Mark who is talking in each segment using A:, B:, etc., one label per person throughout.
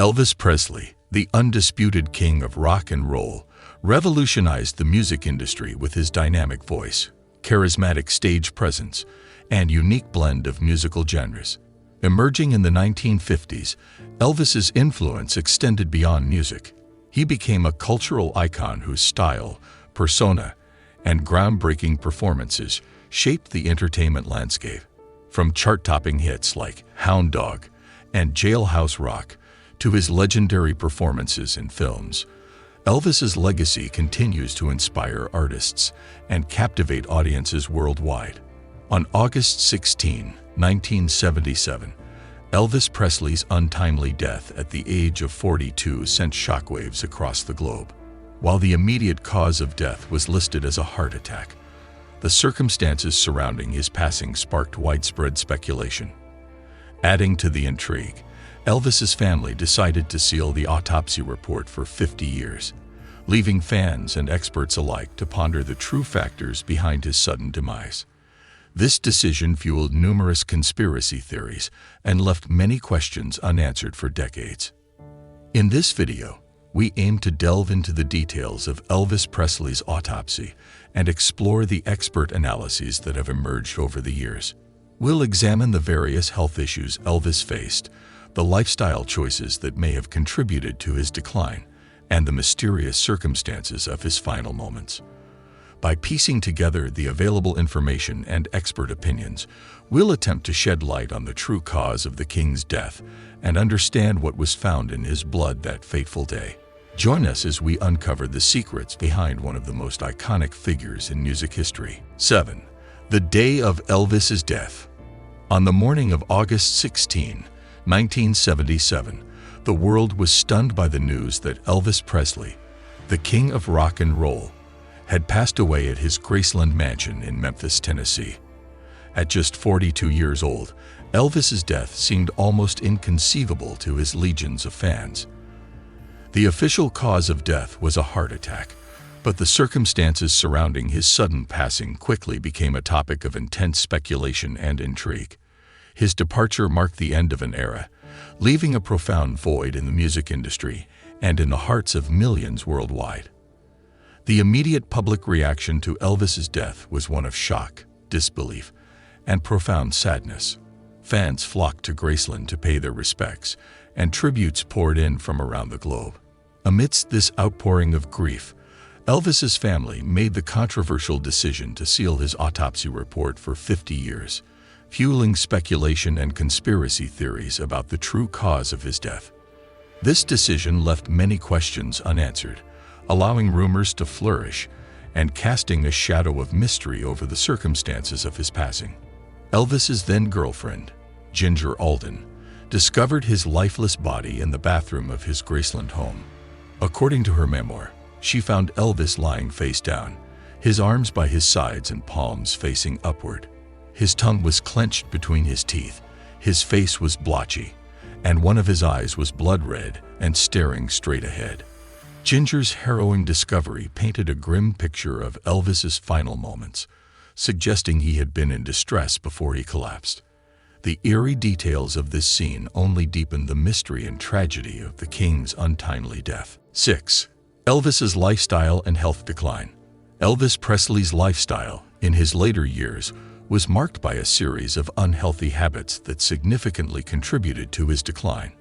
A: Elvis Presley, the undisputed king of rock and roll, revolutionized the music industry with his dynamic voice, charismatic stage presence, and unique blend of musical genres. Emerging in the 1950s, Elvis's influence extended beyond music. He became a cultural icon whose style, persona, and groundbreaking performances shaped the entertainment landscape. From chart-topping hits like Hound Dog and Jailhouse Rock to his legendary performances in films, Elvis's legacy continues to inspire artists and captivate audiences worldwide. On August 16, 1977, Elvis Presley's untimely death at the age of 42 sent shockwaves across the globe. While the immediate cause of death was listed as a heart attack, the circumstances surrounding his passing sparked widespread speculation. Adding to the intrigue, Elvis's family decided to seal the autopsy report for 50 years, leaving fans and experts alike to ponder the true factors behind his sudden demise. This decision fueled numerous conspiracy theories and left many questions unanswered for decades. In this video, we aim to delve into the details of Elvis Presley's autopsy and explore the expert analyses that have emerged over the years. We'll examine the various health issues Elvis faced, the lifestyle choices that may have contributed to his decline, and the mysterious circumstances of his final moments. By piecing together the available information and expert opinions, we'll attempt to shed light on the true cause of the king's death and understand what was found in his blood that fateful day. Join us as we uncover the secrets behind one of the most iconic figures in music history. 7. The day of Elvis's death. On the morning of August 16, 1977, the world was stunned by the news that Elvis Presley, the king of rock and roll, had passed away at his Graceland mansion in Memphis, Tennessee. At just 42 years old, Elvis's death seemed almost inconceivable to his legions of fans. The official cause of death was a heart attack, but the circumstances surrounding his sudden passing quickly became a topic of intense speculation and intrigue. His departure marked the end of an era, leaving a profound void in the music industry and in the hearts of millions worldwide. The immediate public reaction to Elvis's death was one of shock, disbelief, and profound sadness. Fans flocked to Graceland to pay their respects, and tributes poured in from around the globe. Amidst this outpouring of grief, Elvis's family made the controversial decision to seal his autopsy report for 50 years, fueling speculation and conspiracy theories about the true cause of his death. This decision left many questions unanswered, allowing rumors to flourish and casting a shadow of mystery over the circumstances of his passing. Elvis's then-girlfriend, Ginger Alden, discovered his lifeless body in the bathroom of his Graceland home. According to her memoir, she found Elvis lying face down, his arms by his sides and palms facing upward. His tongue was clenched between his teeth, his face was blotchy, and one of his eyes was blood red and staring straight ahead. Ginger's harrowing discovery painted a grim picture of Elvis's final moments, suggesting he had been in distress before he collapsed. The eerie details of this scene only deepened the mystery and tragedy of the king's untimely death. 6. Elvis's lifestyle and health decline. Elvis Presley's lifestyle, in his later years, was marked by a series of unhealthy habits that significantly contributed to his decline.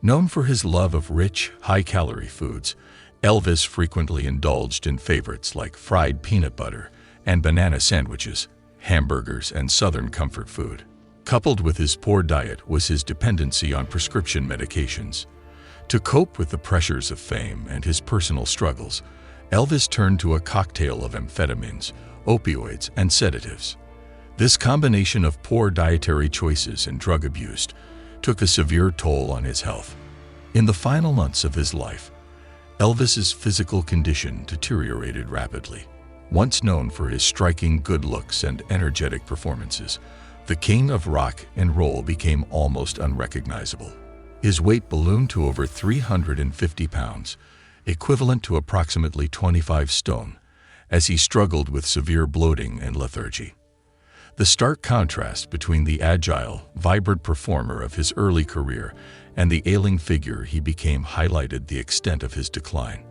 A: Known for his love of rich, high-calorie foods, Elvis frequently indulged in favorites like fried peanut butter and banana sandwiches, hamburgers, and Southern comfort food. Coupled with his poor diet was his dependency on prescription medications. To cope with the pressures of fame and his personal struggles, Elvis turned to a cocktail of amphetamines, opioids, and sedatives. This combination of poor dietary choices and drug abuse took a severe toll on his health. In the final months of his life, Elvis's physical condition deteriorated rapidly. Once known for his striking good looks and energetic performances, the king of rock and roll became almost unrecognizable. His weight ballooned to over 350 pounds, equivalent to approximately 25 stone, as he struggled with severe bloating and lethargy. The stark contrast between the agile, vibrant performer of his early career and the ailing figure he became highlighted the extent of his decline.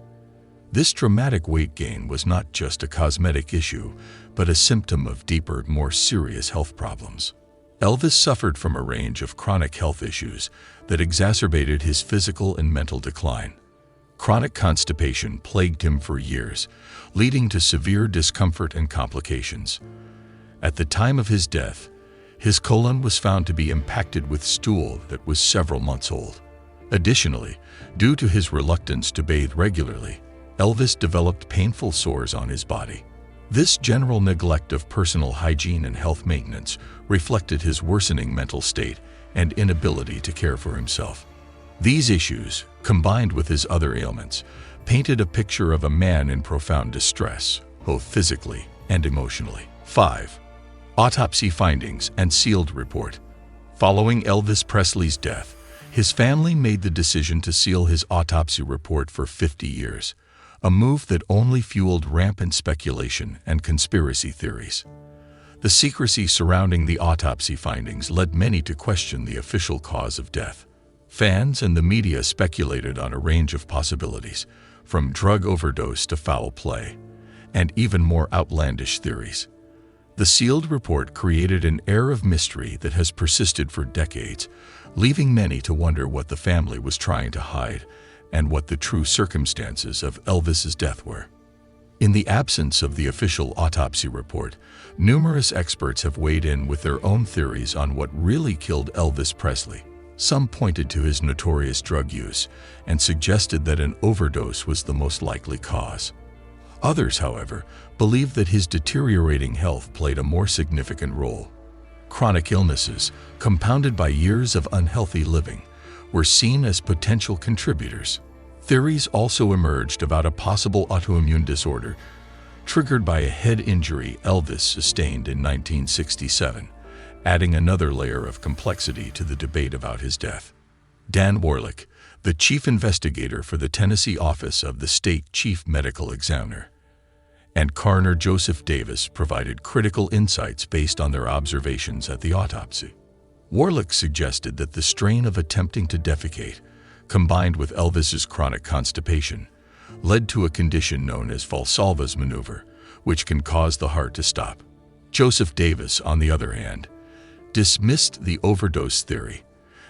A: This dramatic weight gain was not just a cosmetic issue, but a symptom of deeper, more serious health problems. Elvis suffered from a range of chronic health issues that exacerbated his physical and mental decline. Chronic constipation plagued him for years, leading to severe discomfort and complications. At the time of his death, his colon was found to be impacted with stool that was several months old. Additionally, due to his reluctance to bathe regularly, Elvis developed painful sores on his body. This general neglect of personal hygiene and health maintenance reflected his worsening mental state and inability to care for himself. These issues, combined with his other ailments, painted a picture of a man in profound distress, both physically and emotionally. 5. Autopsy findings and sealed report. Following Elvis Presley's death, his family made the decision to seal his autopsy report for 50 years, a move that only fueled rampant speculation and conspiracy theories. The secrecy surrounding the autopsy findings led many to question the official cause of death. Fans and the media speculated on a range of possibilities, from drug overdose to foul play, and even more outlandish theories. The sealed report created an air of mystery that has persisted for decades, leaving many to wonder what the family was trying to hide and what the true circumstances of Elvis's death were. In the absence of the official autopsy report, numerous experts have weighed in with their own theories on what really killed Elvis Presley. Some pointed to his notorious drug use and suggested that an overdose was the most likely cause. Others, however, believed that his deteriorating health played a more significant role. Chronic illnesses, compounded by years of unhealthy living, were seen as potential contributors. Theories also emerged about a possible autoimmune disorder triggered by a head injury Elvis sustained in 1967, adding another layer of complexity to the debate about his death. Dan Warlick, the chief investigator for the Tennessee office of the state chief medical examiner, and coroner Joseph Davis provided critical insights based on their observations at the autopsy. Warlick suggested that the strain of attempting to defecate, combined with Elvis's chronic constipation, led to a condition known as Valsalva's maneuver, which can cause the heart to stop. Joseph Davis, on the other hand, dismissed the overdose theory,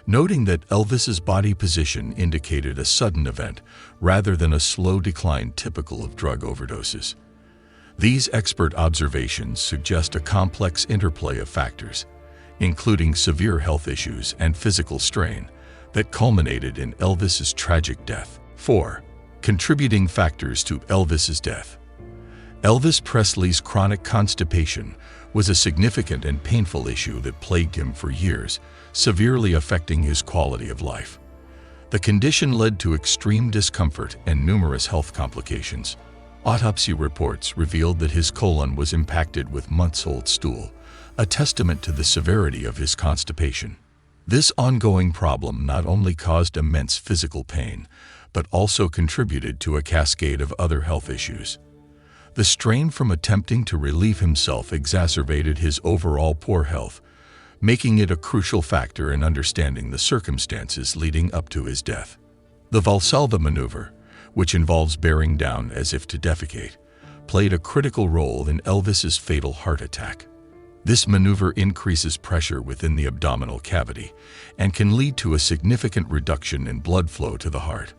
A: noting that Elvis's body position indicated a sudden event rather than a slow decline typical of drug overdoses. These expert observations suggest a complex interplay of factors, including severe health issues and physical strain, that culminated in Elvis's tragic death. 4. Contributing factors to Elvis's death. Elvis Presley's chronic constipation was a significant and painful issue that plagued him for years, severely affecting his quality of life. The condition led to extreme discomfort and numerous health complications. Autopsy reports revealed that his colon was impacted with months-old stool, a testament to the severity of his constipation. This ongoing problem not only caused immense physical pain, but also contributed to a cascade of other health issues. The strain from attempting to relieve himself exacerbated his overall poor health, making it a crucial factor in understanding the circumstances leading up to his death. The Valsalva maneuver, which involves bearing down as if to defecate, played a critical role in Elvis's fatal heart attack. This maneuver increases pressure within the abdominal cavity and can lead to a significant reduction in blood flow to the heart.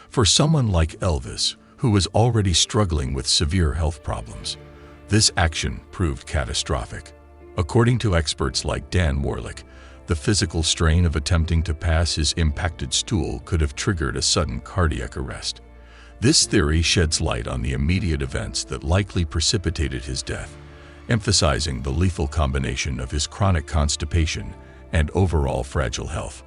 A: For someone like Elvis, who was already struggling with severe health problems, this action proved catastrophic. According to experts like Dan Warlick, the physical strain of attempting to pass his impacted stool could have triggered a sudden cardiac arrest. This theory sheds light on the immediate events that likely precipitated his death, emphasizing the lethal combination of his chronic constipation and overall fragile health.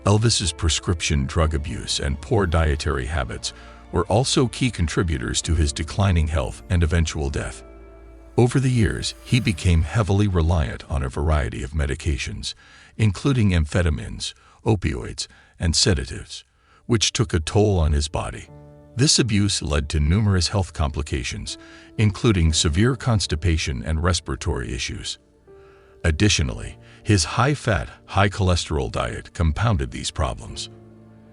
A: Elvis's prescription drug abuse and poor dietary habits were also key contributors to his declining health and eventual death. Over the years, he became heavily reliant on a variety of medications, including amphetamines, opioids, and sedatives, which took a toll on his body. This abuse led to numerous health complications, including severe constipation and respiratory issues. Additionally, His high-fat, high-cholesterol diet compounded these problems.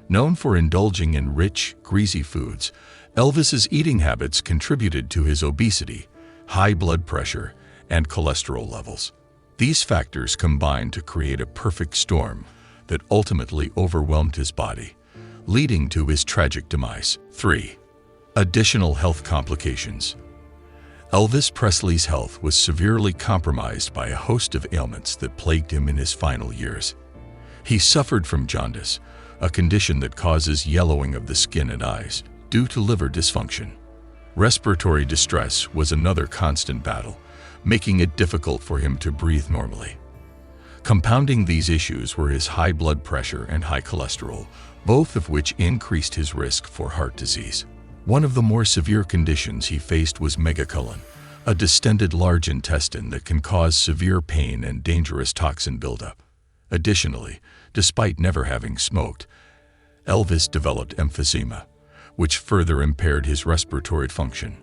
A: Known for indulging in rich, greasy foods, Elvis's eating habits contributed to his obesity, high blood pressure, and cholesterol levels. These factors combined to create a perfect storm that ultimately overwhelmed his body, leading to his tragic demise. 3. Additional health complications. Elvis Presley's health was severely compromised by a host of ailments that plagued him in his final years. He suffered from jaundice, a condition that causes yellowing of the skin and eyes due to liver dysfunction. Respiratory distress was another constant battle, making it difficult for him to breathe normally. Compounding these issues were his high blood pressure and high cholesterol, both of which increased his risk for heart disease. One of the more severe conditions he faced was megacolon, a distended large intestine that can cause severe pain and dangerous toxin buildup. Additionally, despite never having smoked, Elvis developed emphysema, which further impaired his respiratory function.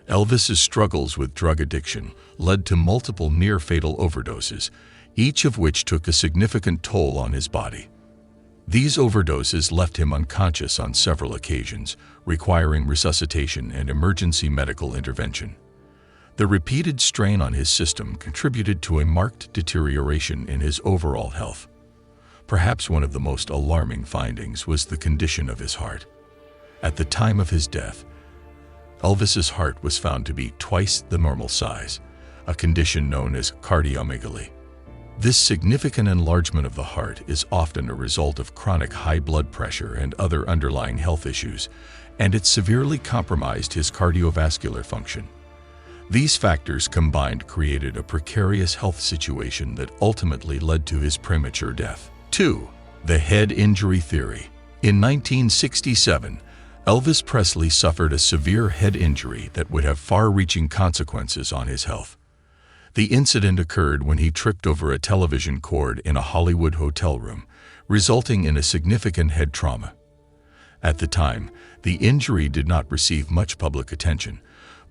A: Elvis's struggles with drug addiction led to multiple near-fatal overdoses, each of which took a significant toll on his body. These overdoses left him unconscious on several occasions, requiring resuscitation and emergency medical intervention. The repeated strain on his system contributed to a marked deterioration in his overall health. Perhaps one of the most alarming findings was the condition of his heart. At the time of his death, Elvis's heart was found to be twice the normal size, a condition known as cardiomegaly. This significant enlargement of the heart is often a result of chronic high blood pressure and other underlying health issues, and it severely compromised his cardiovascular function. These factors combined created a precarious health situation that ultimately led to his premature death. 2. The head injury theory. In 1967, Elvis Presley suffered a severe head injury that would have far-reaching consequences on his health. The incident occurred when he tripped over a television cord in a Hollywood hotel room, resulting in a significant head trauma. At the time, the injury did not receive much public attention,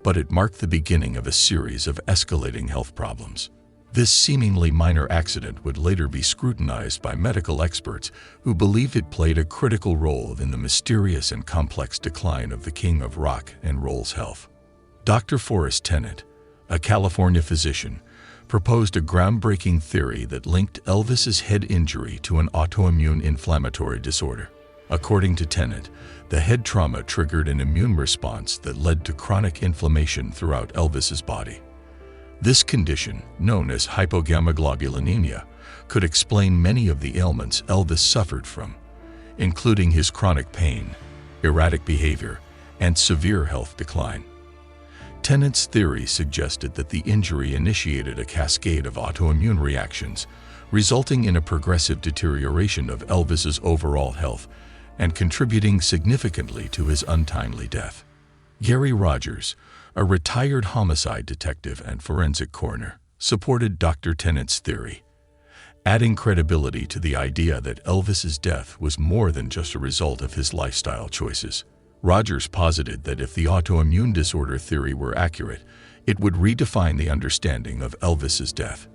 A: but it marked the beginning of a series of escalating health problems. This seemingly minor accident would later be scrutinized by medical experts who believed it played a critical role in the mysterious and complex decline of the king of rock and roll's health. Dr. Forrest Tennant, a California physician, proposed a groundbreaking theory that linked Elvis's head injury to an autoimmune inflammatory disorder. According to Tennant, the head trauma triggered an immune response that led to chronic inflammation throughout Elvis's body. This condition, known as hypogammaglobulinemia, could explain many of the ailments Elvis suffered from, including his chronic pain, erratic behavior, and severe health decline. Tennant's theory suggested that the injury initiated a cascade of autoimmune reactions, resulting in a progressive deterioration of Elvis's overall health and contributing significantly to his untimely death. Gary Rogers, a retired homicide detective and forensic coroner, supported Dr. Tennant's theory, adding credibility to the idea that Elvis's death was more than just a result of his lifestyle choices. Rogers posited that if the autoimmune disorder theory were accurate, it would redefine the understanding of Elvis's death.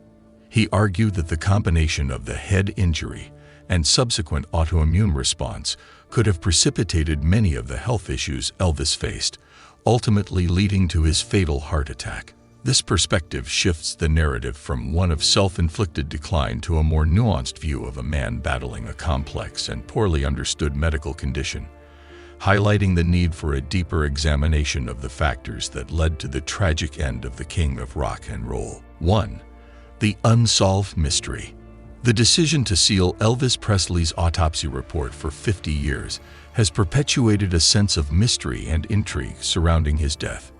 A: He argued that the combination of the head injury and subsequent autoimmune response could have precipitated many of the health issues Elvis faced, ultimately leading to his fatal heart attack. This perspective shifts the narrative from one of self-inflicted decline to a more nuanced view of a man battling a complex and poorly understood medical condition, highlighting the need for a deeper examination of the factors that led to the tragic end of the king of rock and roll. 1. The unsolved mystery. The decision to seal Elvis Presley's autopsy report for 50 years has perpetuated a sense of mystery and intrigue surrounding his death.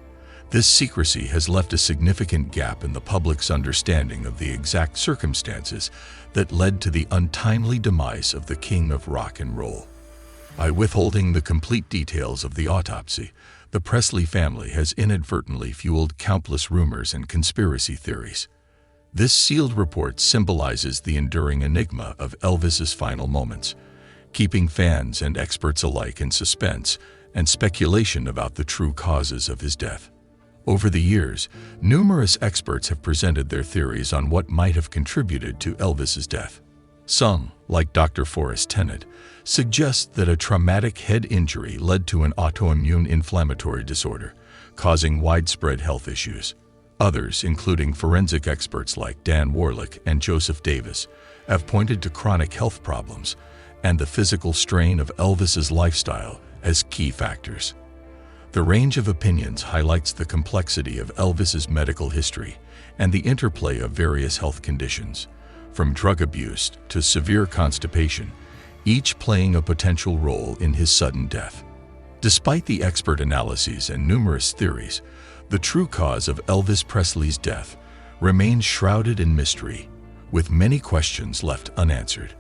A: This secrecy has left a significant gap in the public's understanding of the exact circumstances that led to the untimely demise of the king of rock and roll. By withholding the complete details of the autopsy, the Presley family has inadvertently fueled countless rumors and conspiracy theories. This sealed report symbolizes the enduring enigma of Elvis's final moments, keeping fans and experts alike in suspense and speculation about the true causes of his death. Over the years, numerous experts have presented their theories on what might have contributed to Elvis's death. Some, like Dr. Forrest Tennant, suggest that a traumatic head injury led to an autoimmune inflammatory disorder, causing widespread health issues. Others, including forensic experts like Dan Warlick and Joseph Davis, have pointed to chronic health problems and the physical strain of Elvis's lifestyle as key factors. The range of opinions highlights the complexity of Elvis's medical history and the interplay of various health conditions, from drug abuse to severe constipation, each playing a potential role in his sudden death. Despite the expert analyses and numerous theories, the true cause of Elvis Presley's death remains shrouded in mystery, with many questions left unanswered.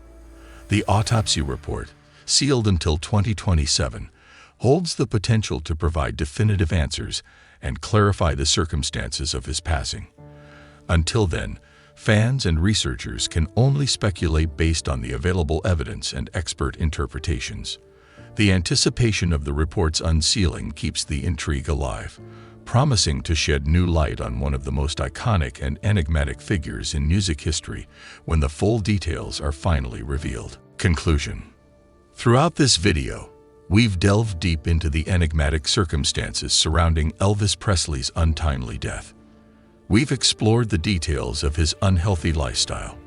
A: The autopsy report, sealed until 2027, holds the potential to provide definitive answers and clarify the circumstances of his passing. Until then, fans and researchers can only speculate based on the available evidence and expert interpretations. The anticipation of the report's unsealing keeps the intrigue alive, promising to shed new light on one of the most iconic and enigmatic figures in music history when the full details are finally revealed. Conclusion. Throughout this video, we've delved deep into the enigmatic circumstances surrounding Elvis Presley's untimely death. We've explored the details of his unhealthy lifestyle,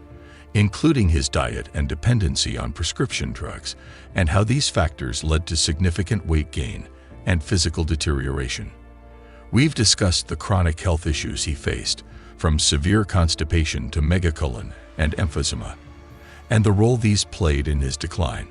A: including his diet and dependency on prescription drugs, and how these factors led to significant weight gain and physical deterioration. We've discussed the chronic health issues he faced, from severe constipation to megacolon and emphysema, and the role these played in his decline.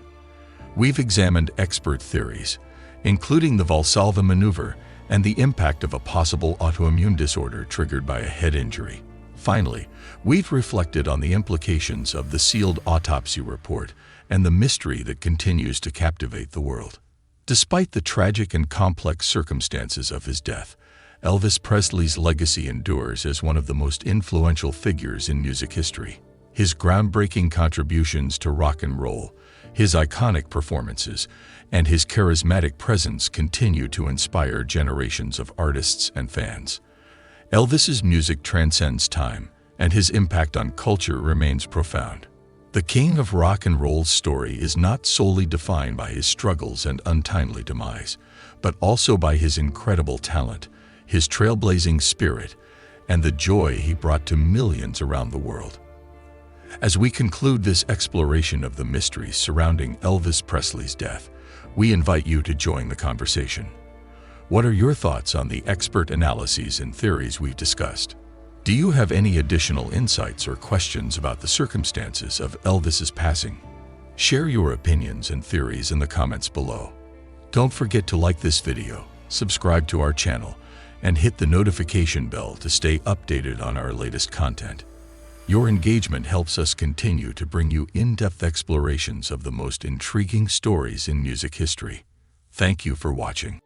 A: We've examined expert theories, including the Valsalva maneuver and the impact of a possible autoimmune disorder triggered by a head injury. Finally, we've reflected on the implications of the sealed autopsy report and the mystery that continues to captivate the world. Despite the tragic and complex circumstances of his death, Elvis Presley's legacy endures as one of the most influential figures in music history. His groundbreaking contributions to rock and roll, his iconic performances, and his charismatic presence continue to inspire generations of artists and fans. Elvis's music transcends time, and his impact on culture remains profound. The king of rock and roll's story is not solely defined by his struggles and untimely demise, but also by his incredible talent, his trailblazing spirit, and the joy he brought to millions around the world. As we conclude this exploration of the mysteries surrounding Elvis Presley's death, we invite you to join the conversation. What are your thoughts on the expert analyses and theories we've discussed? Do you have any additional insights or questions about the circumstances of Elvis's passing? Share your opinions and theories in the comments below. Don't forget to like this video, subscribe to our channel, and hit the notification bell to stay updated on our latest content. Your engagement helps us continue to bring you in-depth explorations of the most intriguing stories in music history. Thank you for watching.